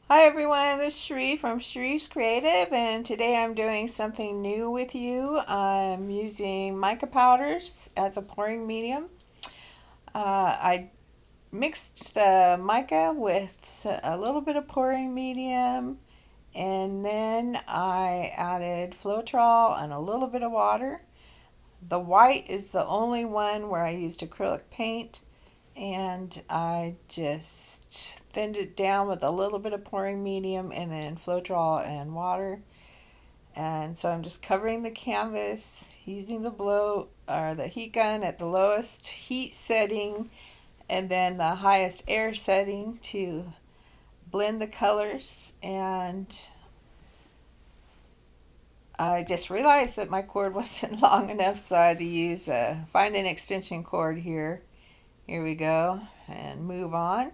Hi everyone, this is Sheree from Sheree's Creative, and today I'm doing something new with you. I'm using mica powders as a pouring medium. I mixed the mica with a little bit of pouring medium, and then I added Floetrol and a little bit of water. The white is the only one where I used acrylic paint, and I just thinned it down with a little bit of pouring medium and then Floetrol and water. And so I'm just covering the canvas using the blow or the heat gun at the lowest heat setting and then the highest air setting to blend the colors. And I just realized that my cord wasn't long enough, so I had to find an extension cord here. Here we go, and move on.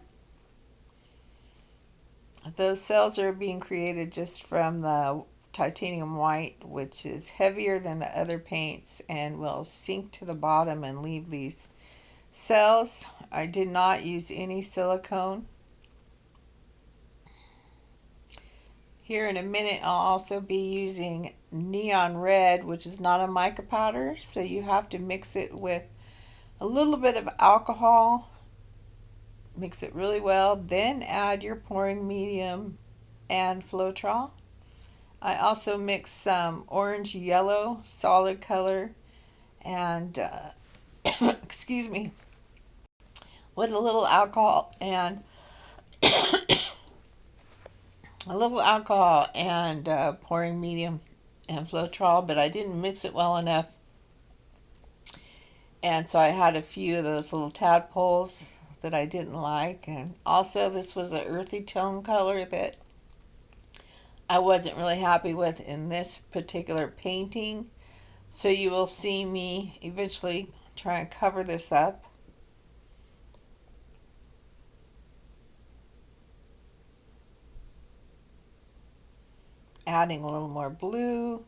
Those cells are being created just from the titanium white, which is heavier than the other paints and will sink to the bottom and leave these cells. I did not use any silicone. Here in a minute, I'll also be using neon red, which is not a mica powder, so you have to mix it with a little bit of alcohol. Mix it really well, then add your pouring medium and Floetrol. I also mix some orange yellow solid color and excuse me, with a little alcohol and pouring medium and Floetrol, but I didn't mix it well enough, and so I had a few of those little tadpoles that I didn't like. And also, this was an earthy tone color that I wasn't really happy with in this particular painting. So you will see me eventually try and cover this up. Adding a little more blue,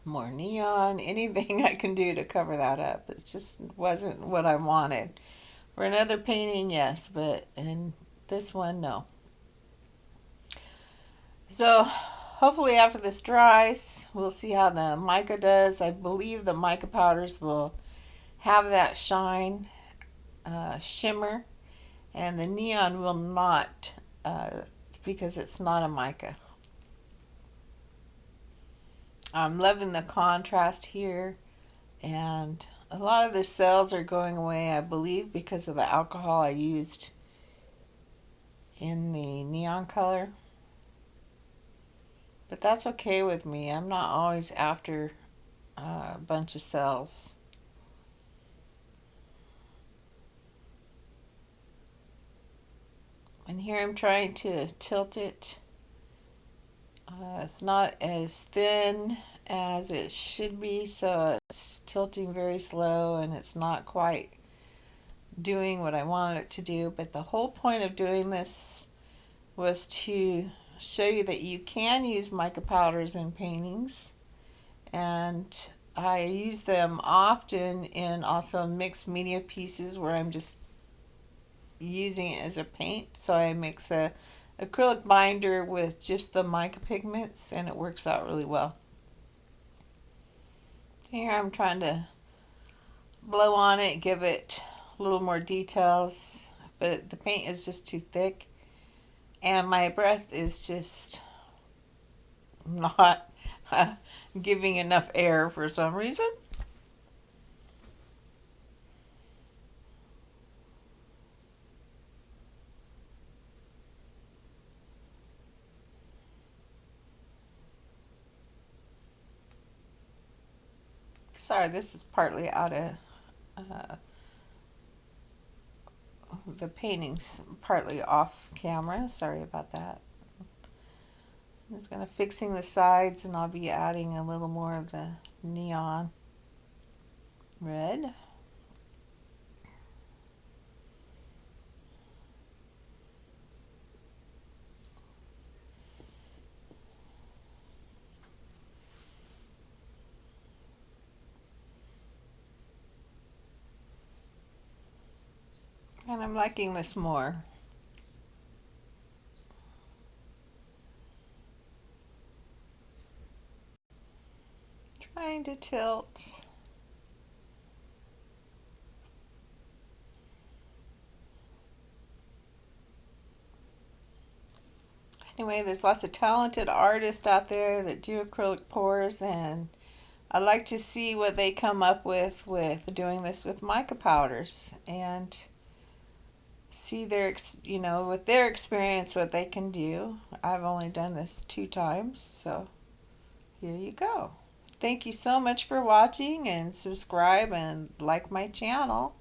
more neon, anything I can do to cover that up. It just wasn't what I wanted. For another painting, yes, but in this one, no. So hopefully after this dries, we'll see how the mica does. I believe the mica powders will have that shine, shimmer, and the neon will not, because it's not a mica. I'm loving the contrast here, and a lot of the cells are going away, I believe, because of the alcohol I used in the neon color. But that's okay with me. I'm not always after a bunch of cells. And here I'm trying to tilt it. It's not as thin as it should be, so it's tilting very slow and it's not quite doing what I wanted it to do. But the whole point of doing this was to show you that you can use mica powders in paintings, and I use them often in also mixed media pieces where I'm just using it as a paint. So I mix a acrylic binder with just the mica pigments and it works out really well. Here I'm trying to blow on it, give it a little more details, but the paint is just too thick and my breath is just not giving enough air for some reason. Sorry, this is partly out of uh, the painting's partly off camera. Sorry about that. I'm just going to fixing the sides and I'll be adding a little more of the neon red. And I'm liking this more. kind of tilts. Anyway, there's lots of talented artists out there that do acrylic pours, and I like to see what they come up with doing this with mica powders, and see their, with their experience, what they can do. I've only done this 2 times, so here you go. Thank you so much for watching, and subscribe and like my channel.